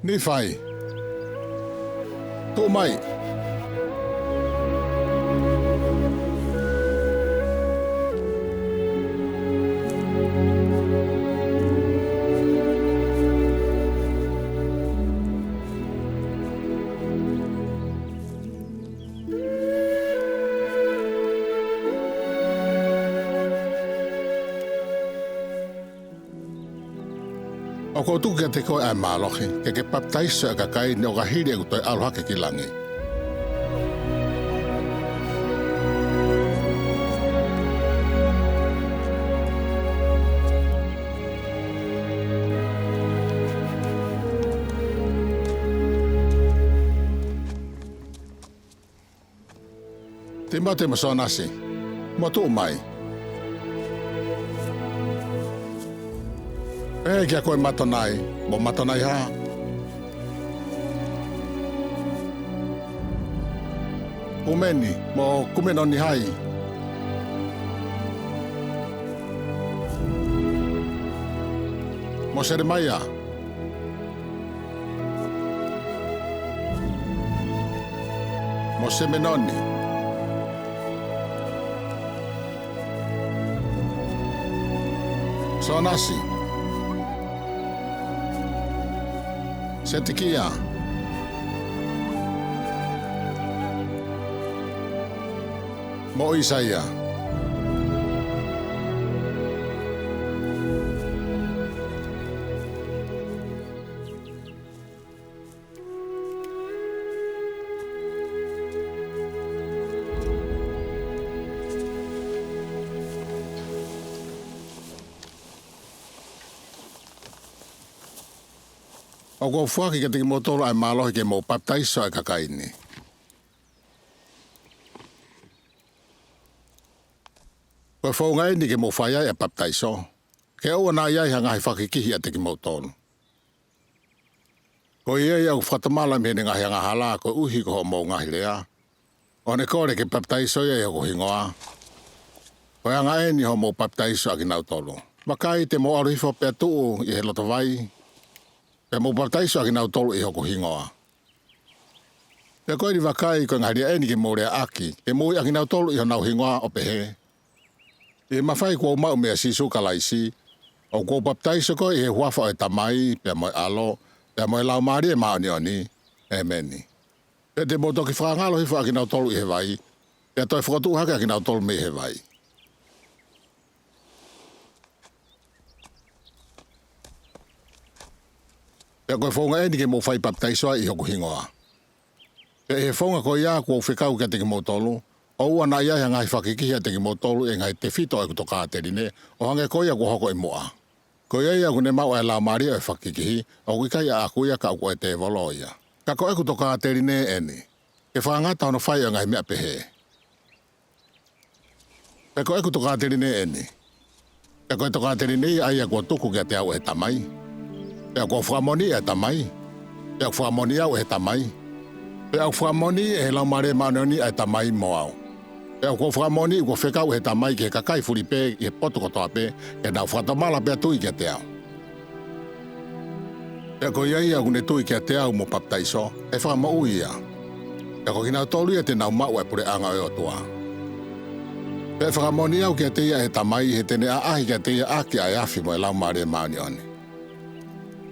Ni fai. Tu mai. O ko tu ke te ko ai malohi ke baptaiso ka kai no ka hiri ko toi aloha ke kilangi. Te mate masonasi. Mo tu mai. Kia koe matonai, mo matonai ha. Umeni, mo kumenoni hai. Mo seremaya. Mo semenoni. Sonasi. Setikia. Mo Isaya. O ko fuaki ke tiki motolo ai malohi ke mo baptaiso ai kakaini. Ko whaungai ni ke mo whaiai ai baptaiso. Ke o na iai hanga hai whakikihi a tiki motolo. Ko iai au whatamala me ngahi hanga hala ko uhi ko ho mo ngahi lea. O ne kore ke baptaiso iai ko hingoa. Ko hanga e ni ho mo baptaiso a ki nautolo. Makai te mo aruhifo pia tuu i he loto vai. Pe mo baptaiso aki nau tolu i hoko hingoa. Pe koe ni wakai koe ngaharia eni ke mo rea aki, ke mo i aki nau tolu i ho nau hingoa o pehe. E mawhai kua umau mea sisu kalaisi, o kua baptaiso koe i he huafa o e tamai, pe mo i alo, pe mo i lau maari e maoni oni, e meni. Pe te mo toki whangalo hifa aki nau tolu i he vai, pe toi whakatu hake aki nau tolu me i he vai. Pea koe whaunga eni ke mo whai baptaisoa i hoku hingoa. Pea he whaunga koe ia kua whikau ke teki mo tolu, o ua na ia ngai whakikihi a teki mo tolu e ngai te whito e kuto kāterine, o hange koe ia kua hoko i moa. Koe ia kune mau e lau maria e whakikihi, o kikai a akuia ka ua e te volo ia. Ka koe kuto kāterine eni, ke whangata hono whai o ngai mea pehe. Pea koe kuto kāterine eni, pea koe to kāterine ia aia kua tuku ke te au e tamai. Pea kua whamoni e tamai. Pea whamoni au e tamai. Pea whamoni e lau mare maanoni e tamai mo au. Pea kua whamoni kua whekau e tamai ke kakai furipe i he potokotoa pe ke nau whatamala pea tui ke te au. Pea ko iai au ne tui ke te au mo baptaiso e whama ui ia. Pea ko kinau tolu e te nau mau e pure anga e o tua. Pea whamoni au ke te ia e tamai he tene a ahi ke te ia aki a afi mo e lau mare maanoni.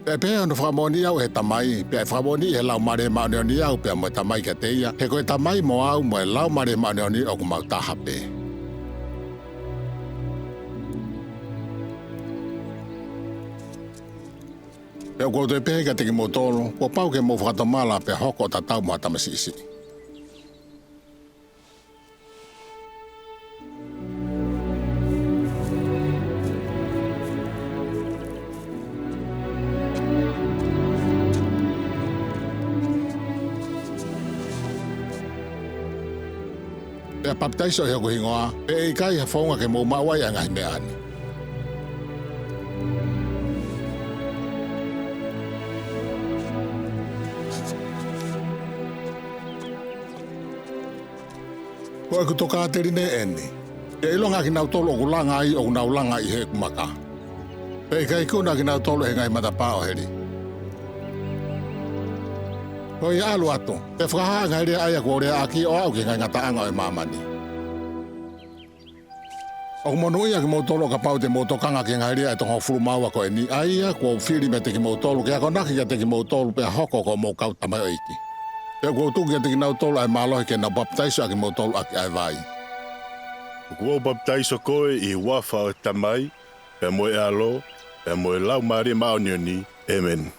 Pe pea no whamoni au he tamai, pe whamoni he lau mare maunioni au pe mo tamai ke teia, he koe tamai mo au mo e lau mare maunioni o kumau tahape. Pe ko te pehe ka teki mo tolo, ko pau ke mo whakamala pe hoko ta tau mo tamasisi. Pea baptaiso he ko hingoa, pe e kai ha whaunga ke mo mawai a ngahi mea ani. Ko e kuto kāterine eni. E ilonga ki nau tolo o kulanga ai o nau langa i he kumaka. Pe e kai kuna ki nau tolo he ngai matapā o heri. Oi alu ato. Te whakahanga rea aia ko rea aki o au ki ngai ngataanga o e mamani. O monu ia ki mautolo ka pau te mautokanga ki ngai rea e tonga furu maua ko e ni aia ko whiri me te ki mautolo ki ako naki ki te ki mautolo pe hoko ko mau kauta mai o iki. Te ko tuki te ki nautolo ai malohi ke na baptaiso a ki mautolo aki ai vai. Kua baptaiso koe i wafa o tamai, pe moe alo, pe moe lau maari maonioni. Amen.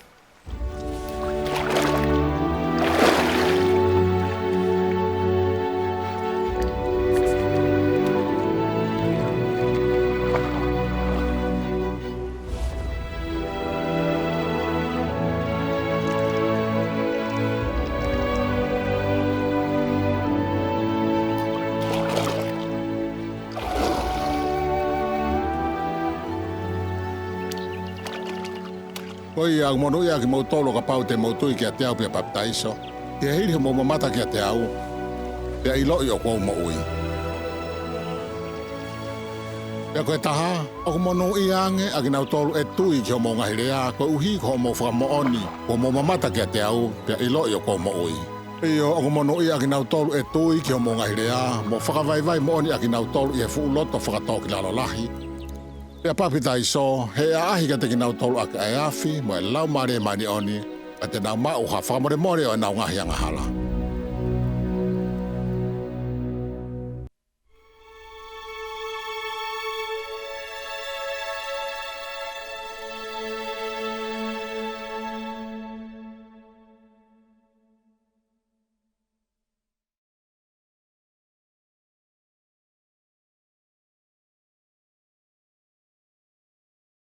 Oi au monu ia ki mautolo ka pau te mautui ki a te au pia baptaiso. Ki a hiri mo mamata ki a te au. Pia ilo i o kou mo ui. Pia koe taha, o monu ia ange a ki nautolo e tui ki o mo ngahirea, koe uhi ko mo whaka oni, ko mo mamata ki a te au, pia ilo i o kou mo ui. Iyo o monu ia ki nautolo e tui ki o mo ngahirea, mo whakavaivai mo oni a ki nautolo i e fuuloto whakatau ki lalo lahi. Pea papita iso, he a ahi ka te ki nau tolu aka e afi, mo e lau mare mani oni, a te nau mau ha whamore more o e nau ngahi anga hala.